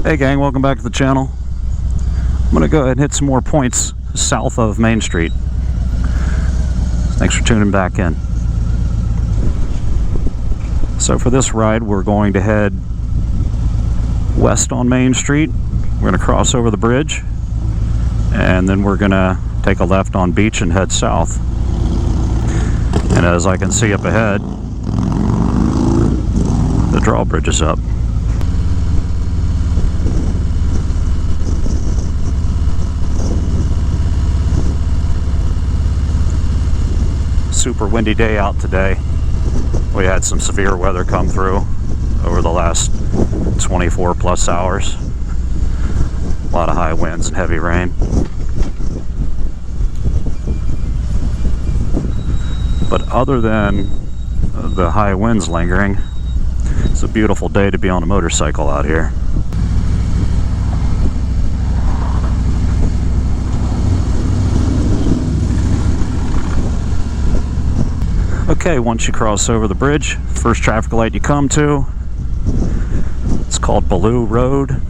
Hey gang, welcome back to the channel. I'm going to go ahead and hit some more points south of Main Street. Thanks for tuning back in. So for this ride, we're going to head west on Main Street. We're going to cross over the bridge, and then we're going to take a left on Beach and head south. And as I can see up ahead, the drawbridge is up. Super windy day out today. We had some severe weather come through over the last 24 plus hours. A lot of high winds and heavy rain. But other than the high winds lingering, it's a beautiful day to be on a motorcycle out here. Okay, once you cross over the bridge, first traffic light you come to, it's called Bellevue Road.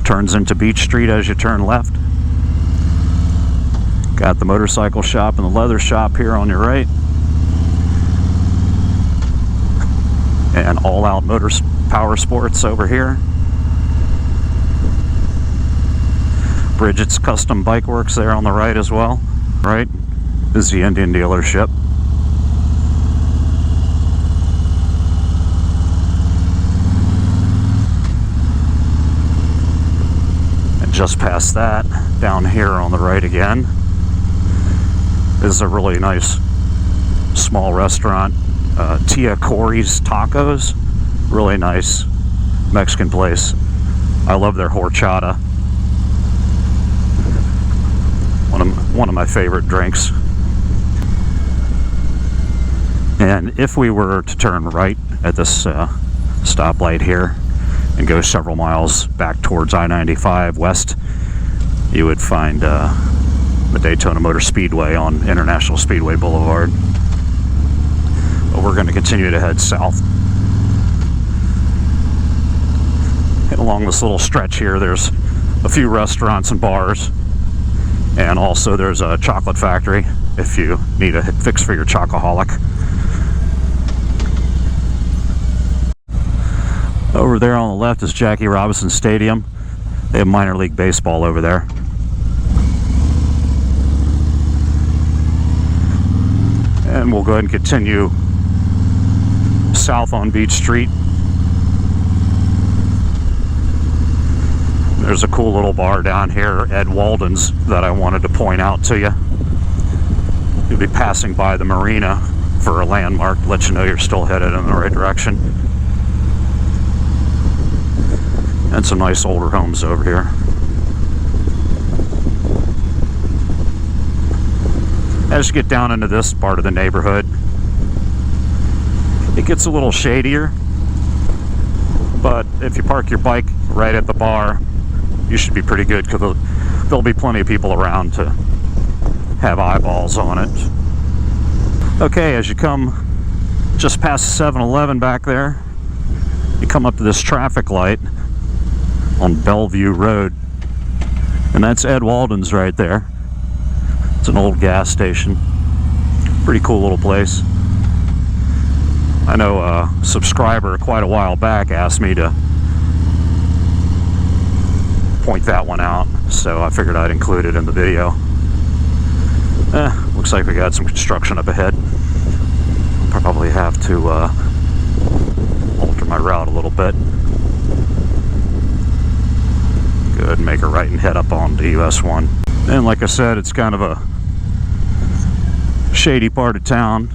Turns into Beach Street as you turn left. Got the motorcycle shop and the leather shop here on your right. And All Out Power Sports over here. Bridget's Custom Bike Works there on the right as well. Right is the Indian dealership. Just past that, down here on the right again, is a really nice small restaurant, Tia Corey's Tacos. Really nice Mexican place. I love their horchata. One of my favorite drinks. And if we were to turn right at this stoplight here and go several miles back towards I-95 west, you would find the Daytona Motor Speedway on International Speedway Boulevard. But we're going to continue to head south. And along this little stretch here, there's a few restaurants and bars, and also there's a chocolate factory if you need a fix for your chocoholic. Over there on the left is Jackie Robinson Stadium. They have minor league baseball over there. And we'll go ahead and continue south on Beach Street. There's a cool little bar down here, Ed Waldens, that I wanted to point out to you. You'll be passing by the marina for a landmark to let you know you're still headed in the right direction. And some nice older homes over here. As you get down into this part of the neighborhood, it gets a little shadier, but if you park your bike right at the bar, you should be pretty good, because there'll be plenty of people around to have eyeballs on it. Okay, as you come just past the 7-Eleven back there, you come up to this traffic light on Bellevue Road, and that's Ed Waldens right there. It's an old gas station. Pretty cool little place. I know a subscriber quite a while back asked me to point that one out, so I figured I'd include it in the video. Looks like we got some construction up ahead. Probably have to alter my route a little bit. Go ahead and make a right and head up onto US 1. And like I said, it's kind of a shady part of town,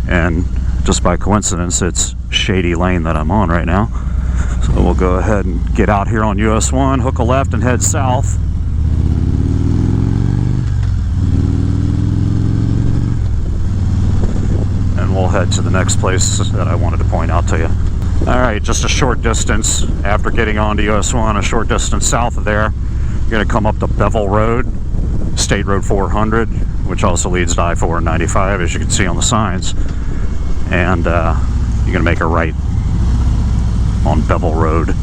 and just by coincidence, it's Shady Lane that I'm on right now. So we'll go ahead and get out here on US 1, hook a left and head south. And we'll head to the next place that I wanted to point out to you. Alright, just a short distance after getting onto US 1, a short distance south of there, you're going to come up to Bevel Road, State Road 400, which also leads to I-495, as you can see on the signs. And you're going to make a right on Bevel Road.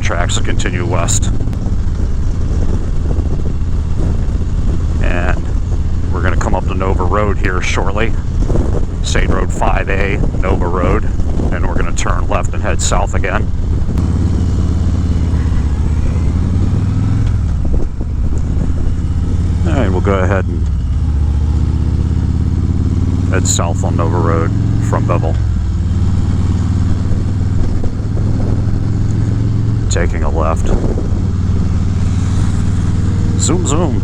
tracks to continue west. And we're going to come up to Nova Road here shortly. State Road 5A, Nova Road. And we're going to turn left and head south again. Alright, we'll go ahead and head south on Nova Road from Bellevue. Taking a left. Zoom, zoom.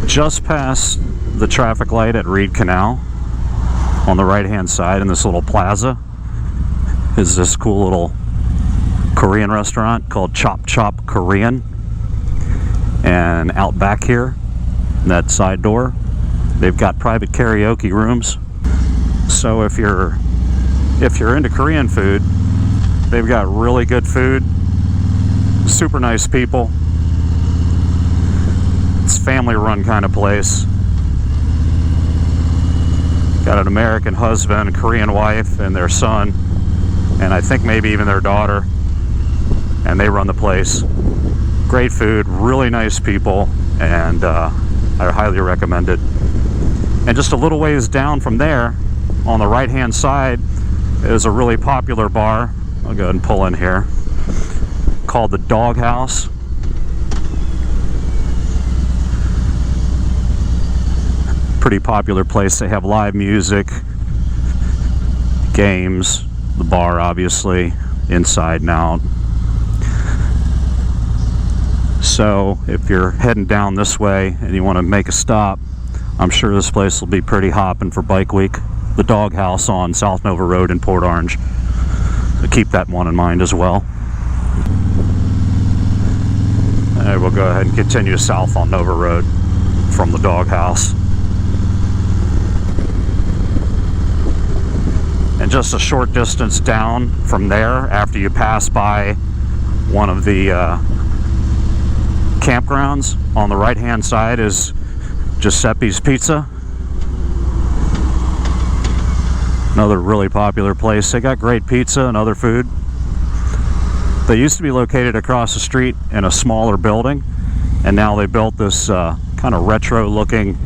Just past the traffic light at Reed Canal, on the right hand side in this little plaza, is this cool little Korean restaurant called Chop Chop Korean. And out back here, that side door, they've got private karaoke rooms. So if you're into Korean food, they've got really good food, super nice people. It's a family run kind of place. Got an American husband, a Korean wife, and their son, and I think maybe even their daughter, and they run the place. Great food, really nice people, and I highly recommend it. And just a little ways down from there, on the right hand side, is a really popular bar. I'll go ahead and pull in here, called the Dog House. Pretty popular place. They have live music, games, the bar obviously, inside and out. So if you're heading down this way and you want to make a stop, I'm sure this place will be pretty hopping for Bike Week. The Dog House on South Nova Road in Port Orange. So keep that one in mind as well. And we'll go ahead and continue south on Nova Road from the Dog House. And just a short distance down from there, after you pass by one of the campgrounds, on the right hand side is Giuseppe's Pizza. Another really popular place. They got great pizza and other food. They used to be located across the street in a smaller building, and now they built this kind of retro looking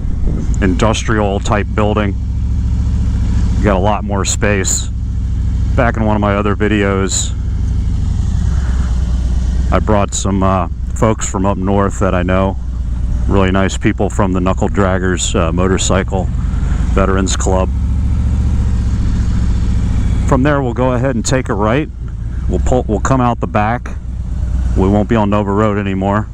industrial type building. You got a lot more space. Back in one of my other videos, I brought some folks from up north that I know, really nice people from the Knuckle Draggers Motorcycle Veterans Club. From there, we'll go ahead and take a right. We'll come out the back. We won't be on Nova Road anymore.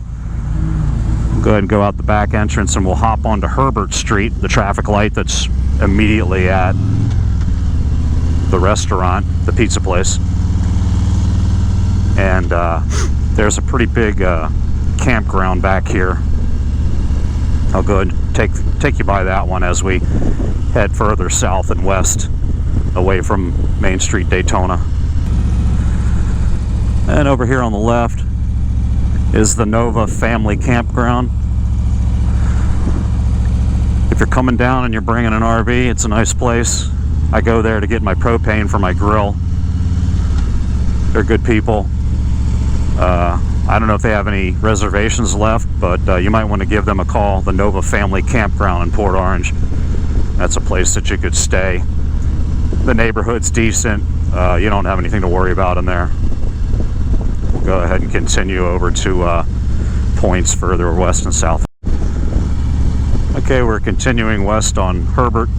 We'll go ahead and go out the back entrance, and we'll hop onto Herbert Street, the traffic light that's immediately at the restaurant, the pizza place. And there's a pretty big campground back here. I'll go ahead and take you by that one as we head further south and west away from Main Street, Daytona. And over here on the left is the Nova Family Campground. If you're coming down and you're bringing an RV, it's a nice place. I go there to get my propane for my grill. They're good people. I don't know if they have any reservations left, but you might want to give them a call. The Nova Family Campground in Port Orange. That's a place that you could stay. The neighborhood's decent. You don't have anything to worry about in there. We'll go ahead and continue over to points further west and south. Okay, we're continuing west on Herbert,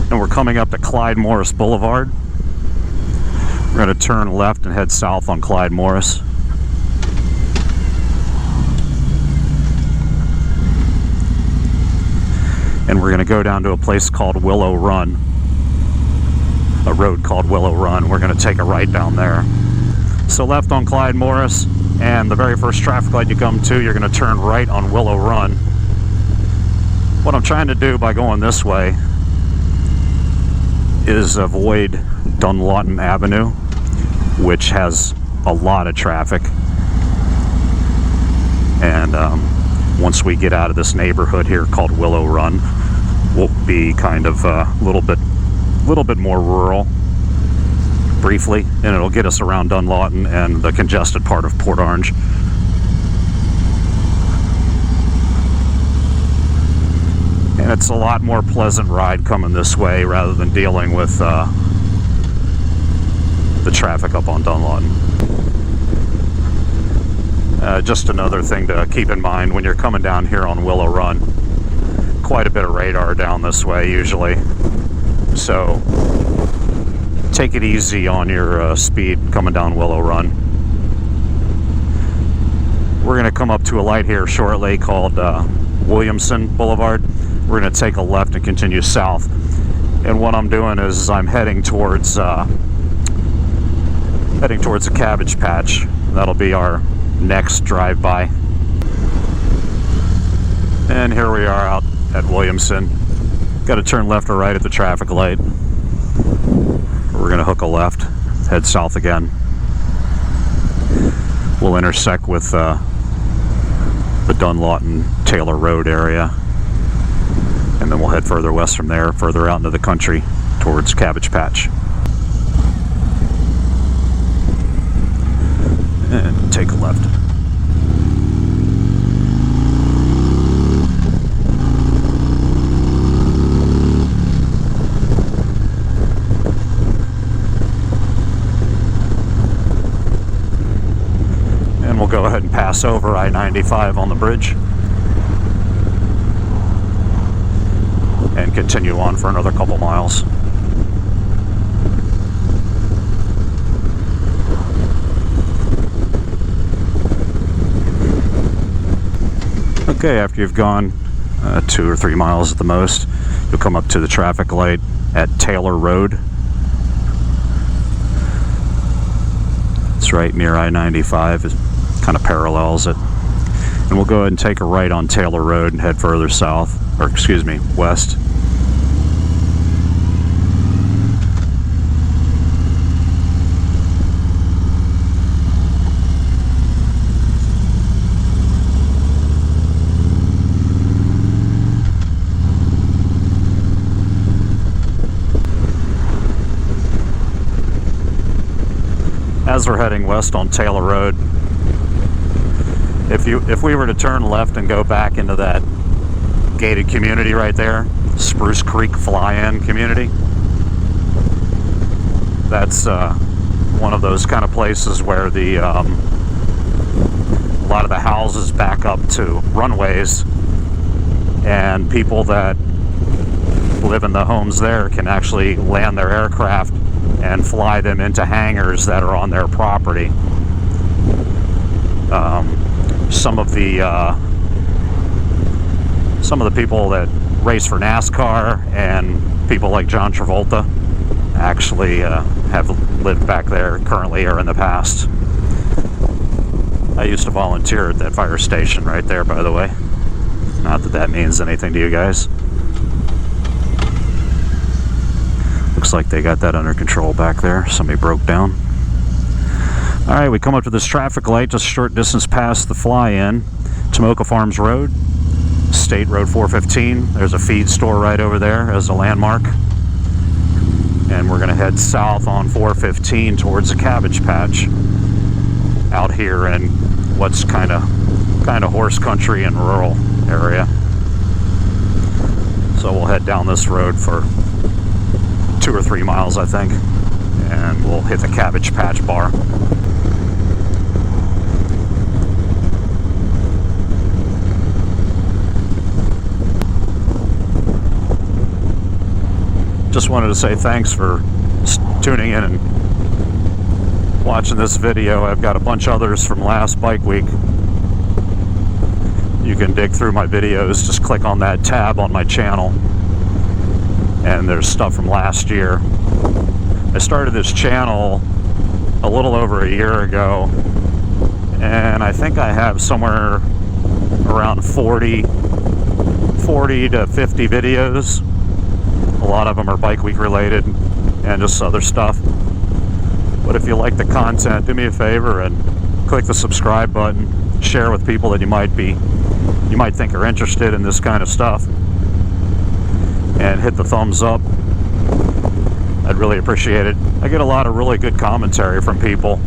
and we're coming up to Clyde Morris Blvd. We're going to turn left and head south on Clyde Morris. And we're going to go down to a place called Willow Run, a road called Willow Run. We're going to take a right down there. So left on Clyde Morris, and the very first traffic light you come to, you're going to turn right on Willow Run. What I'm trying to do by going this way is avoid Dunlawton Avenue. which has a lot of traffic. And once we get out of this neighborhood here called Willow Run, we'll be kind of a little bit more rural briefly, and it'll get us around Dunlawton and the congested part of Port Orange. And it's a lot more pleasant ride coming this way rather than dealing with the traffic up on Dunlawton. Just another thing to keep in mind when you're coming down here on Willow Run. Quite a bit of radar down this way usually, so take it easy on your speed coming down Willow Run. We're going to come up to a light here shortly called Williamson Boulevard. We're going to take a left and continue south, and what I'm doing is I'm heading towards the Cabbage Patch. That'll be our next drive-by. And here we are out at Williamson. Got to turn left or right at the traffic light. We're going to hook a left, head south again. We'll intersect with the Dunlawton-Taylor Road area. And then we'll head further west from there, further out into the country towards Cabbage Patch. And take a left. And we'll go ahead and pass over I-95 on the bridge and continue on for another couple miles. Okay, after you've gone 2 or 3 miles at the most, you'll come up to the traffic light at Taylor Road. It's right near I-95. It kind of parallels it. And we'll go ahead and take a right on Taylor Road and head further south, or excuse me, west. As we're heading west on Taylor Road, if we were to turn left and go back into that gated community right there, Spruce Creek Fly-In community, that's one of those kind of places where the a lot of the houses back up to runways, and people that live in the homes there can actually land their aircraft and fly them into hangars that are on their property. Some of the people that race for NASCAR and people like John Travolta actually have lived back there currently or in the past. I used to volunteer at that fire station right there, by the way. Not that that means anything to you guys. Looks like they got that under control back there. Somebody broke down. Alright, we come up to this traffic light just a short distance past the Fly-In, Tomoka Farms Road, State Road 415. There's a feed store right over there as a landmark. And we're going to head south on 415 towards the Cabbage Patch, out here in what's kind of horse country and rural area. So we'll head down this road for 2 or 3 miles, I think, and we'll hit the Cabbage Patch bar. Just wanted to say thanks for tuning in and watching this video. I've got a bunch of others from last bike week. You can dig through my videos, just click on that tab on my channel, and there's stuff from last year. I started this channel a little over a year ago, and I think I have somewhere around 40 to 50 videos. A lot of them are bike week related and just other stuff. But if you like the content, do me a favor and click the subscribe button, share with people that you might think are interested in this kind of stuff, and hit the thumbs up. I'd really appreciate it. I get a lot of really good commentary from people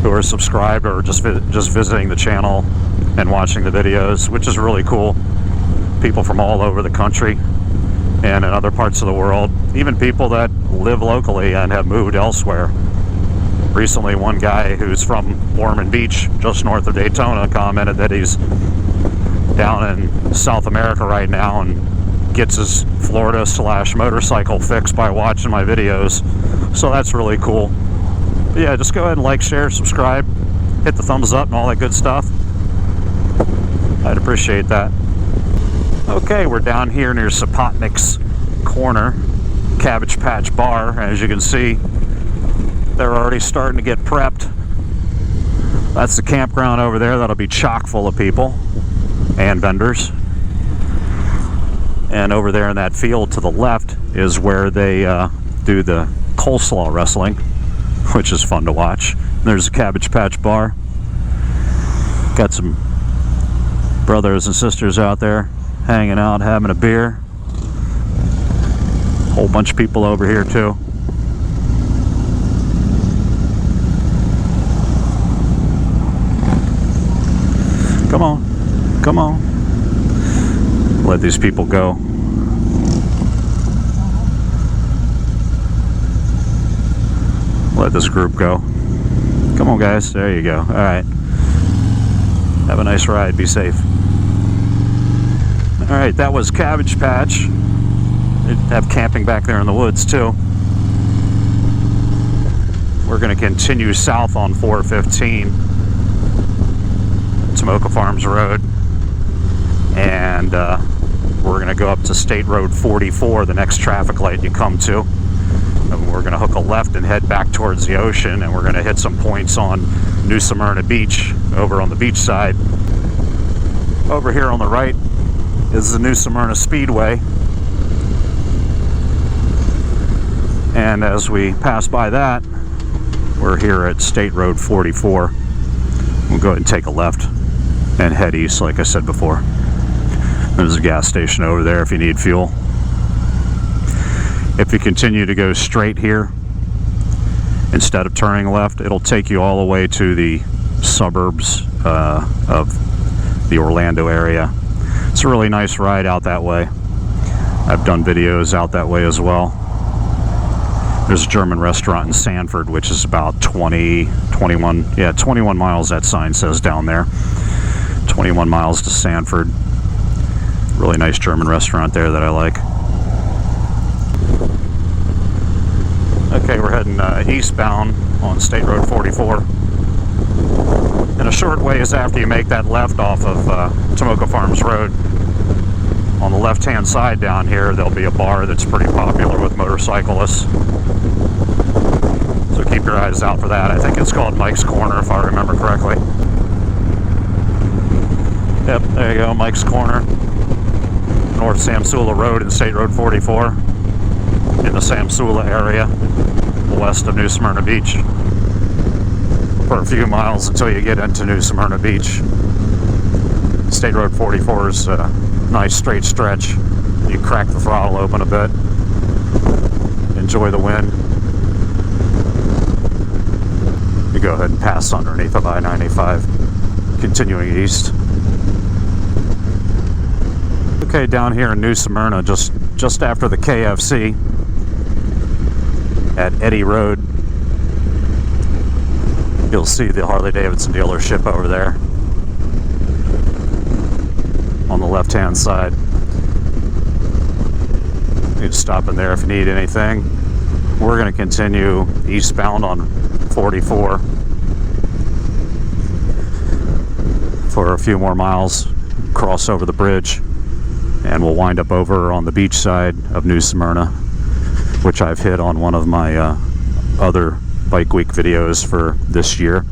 who are subscribed or just visiting the channel and watching the videos, which is really cool. People from all over the country and in other parts of the world, even people that live locally and have moved elsewhere. Recently, one guy who's from Boot Beach, just north of Daytona, commented that he's down in South America right now and gets his Florida/motorcycle fix by watching my videos. So that's really cool. But yeah, just go ahead and like, share, subscribe, hit the thumbs up and all that good stuff. I'd appreciate that. Okay, we're down here near Sopotnik's Corner, Cabbage Patch Bar. As you can see, they're already starting to get prepped. That's the campground over there. That'll be chock full of people and vendors. And over there in that field to the left is where they do the coleslaw wrestling, which is fun to watch. There's the Cabbage Patch Bar. Got some brothers and sisters out there hanging out, having a beer. Whole bunch of people over here too. Come on, come on. Let these people go. Let this group go. Come on, guys. There you go. All right. Have a nice ride. Be safe. All right, that was Cabbage Patch. They have camping back there in the woods too. We're going to continue south on 415, Tomoka Farms Road, and we're going to go up to State Road 44, the next traffic light you come to. And we're going to hook a left and head back towards the ocean, and we're going to hit some points on New Smyrna Beach over on the beach side. Over here on the right is the New Smyrna Speedway, and as we pass by that, we're here at State Road 44. We'll go ahead and take a left and head east like I said before. There's a gas station over there if you need fuel. If you continue to go straight here instead of turning left, it'll take you all the way to the suburbs of the Orlando area. It's a really nice ride out that way. I've done videos out that way as well. There's a German restaurant in Sanford, which is about 21 miles, that sign says down there. 21 miles to Sanford. Really nice German restaurant there that I like. Okay, we're heading eastbound on State Road 44. And a short ways after you make that left off of Tomoka Farms Road, on the left-hand side down here, there'll be a bar that's pretty popular with motorcyclists. So keep your eyes out for that. I think it's called Mike's Corner, if I remember correctly. Yep, there you go, Mike's Corner. North Samsula Road and State Road 44 in the Samsula area, west of New Smyrna Beach, for a few miles until you get into New Smyrna Beach. State Road 44 is a nice straight stretch. You crack the throttle open a bit, enjoy the wind. You go ahead and pass underneath of I-95, continuing east. Okay, down here in New Smyrna, just after the KFC at Eddy Road, you'll see the Harley Davidson dealership over there on the left-hand side. You can stop in there if you need anything. We're going to continue eastbound on 44 for a few more miles, cross over the bridge, and we'll wind up over on the beach side of New Smyrna, which I've hit on one of my other Bike Week videos for this year,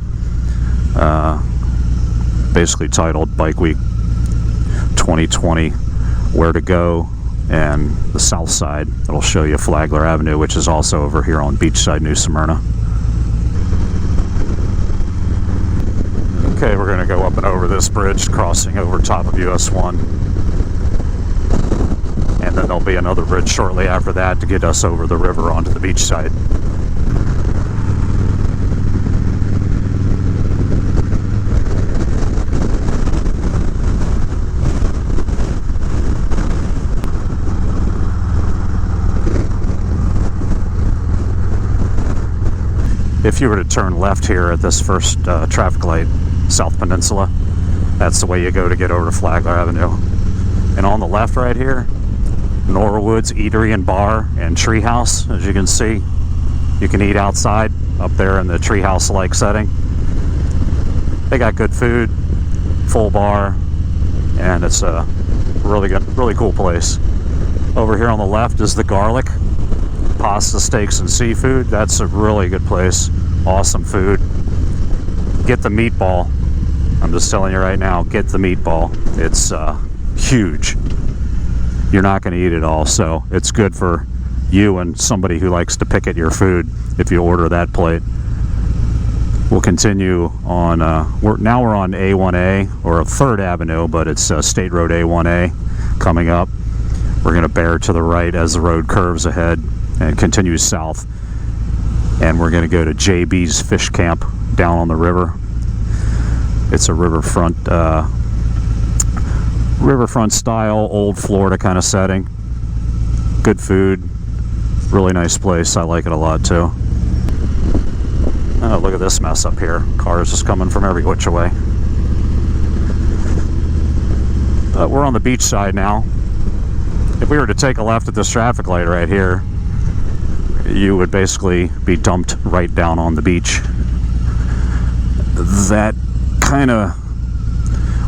basically titled Bike Week 2020, Where to Go, and the Southside. It'll show you Flagler Avenue, which is also over here on Beachside, New Smyrna. Okay, we're going to go up and over this bridge, crossing over top of US 1. And then there'll be another bridge shortly after that to get us over the river onto the beach side. If you were to turn left here at this first traffic light, South Peninsula, that's the way you go to get over to Flagler Avenue. And on the left right here, Norwoods Eatery and Bar and Treehouse. As you can see, you can eat outside up there in the treehouse-like setting. They got good food, full bar, and it's a really good, really cool place. Over here on the left is the Garlic Pasta, Steaks, and Seafood. That's a really good place. Awesome food. Get the meatball. I'm just telling you right now, get the meatball. It's huge. You're not going to eat it all, so it's good for you and somebody who likes to pick at your food if you order that plate. We'll continue on, now we're on A1A, or 3rd Avenue, but it's State Road A1A coming up. We're going to bear to the right as the road curves ahead and continues south. And we're going to go to JB's Fish Camp down on the river. It's a riverfront style, old Florida kind of setting. Good food, really nice place. I like it a lot too. Oh, look at this mess up here. Cars just coming from every which way. But we're on the beach side now. If we were to take a left at this traffic light right here, you would basically be dumped right down on the beach. That kind of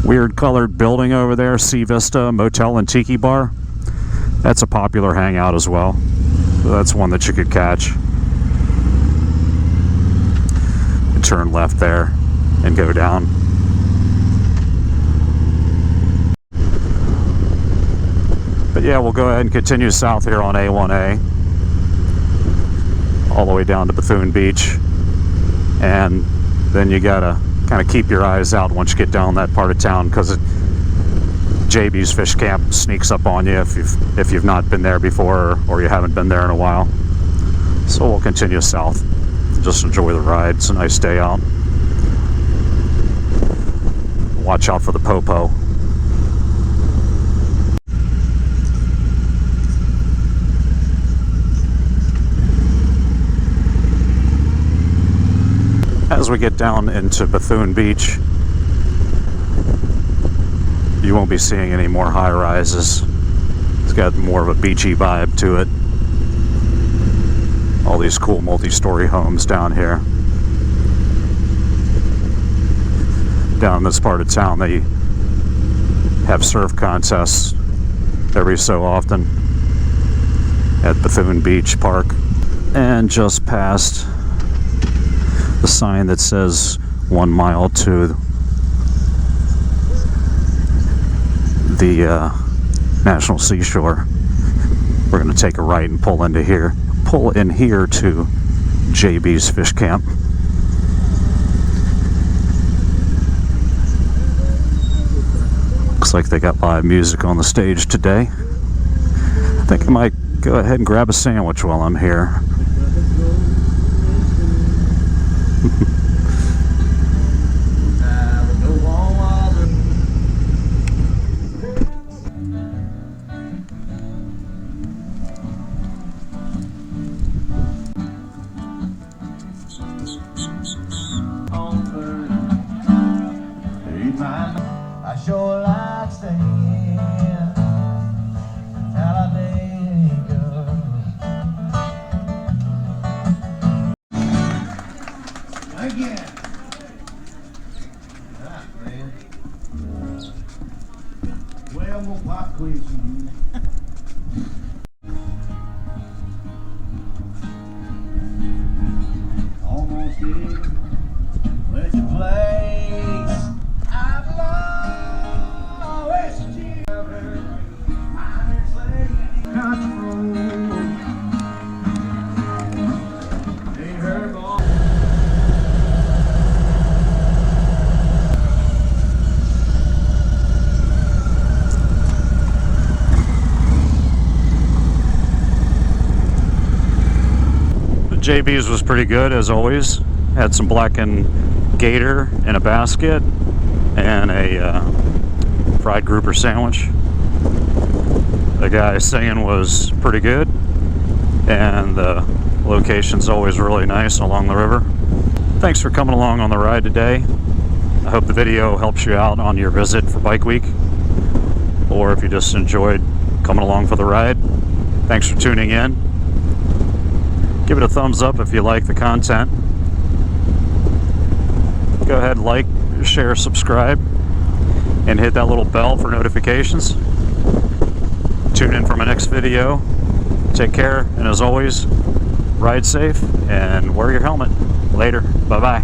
weird colored building over there, Sea Vista Motel and Tiki Bar, that's a popular hangout as well. So that's one that you could catch. And turn left there and go down. But yeah, we'll go ahead and continue south here on A1A all the way down to Bethune Beach, and then you gotta kind of keep your eyes out once you get down that part of town, because JB's Fish Camp sneaks up on you if you've not been there before, or you haven't been there in a while. So we'll continue south. Just enjoy the ride. It's a nice day out. Watch out for the popo. As we get down into Bethune Beach, you won't be seeing any more high-rises. It's got more of a beachy vibe to it. All these cool multi-story homes down here. Down in this part of town, they have surf contests every so often at Bethune Beach Park. And just past the sign that says 1 mile to the National Seashore, we're going to take a right and pull in here to JB's Fish Camp. Looks like they got live music on the stage today. I think I might go ahead and grab a sandwich while I'm here. I sure like staying Talladega. JB's was pretty good as always. Had some blackened gator in a basket and a fried grouper sandwich. The guy singing was pretty good, and the location's always really nice along the river. Thanks for coming along on the ride today. I hope the video helps you out on your visit for Bike Week, or if you just enjoyed coming along for the ride. Thanks for tuning in. Give it a thumbs up if you like the content. Go ahead, like, share, subscribe, and hit that little bell for notifications. Tune in for my next video. Take care, and as always, ride safe and wear your helmet. Later. Bye-bye.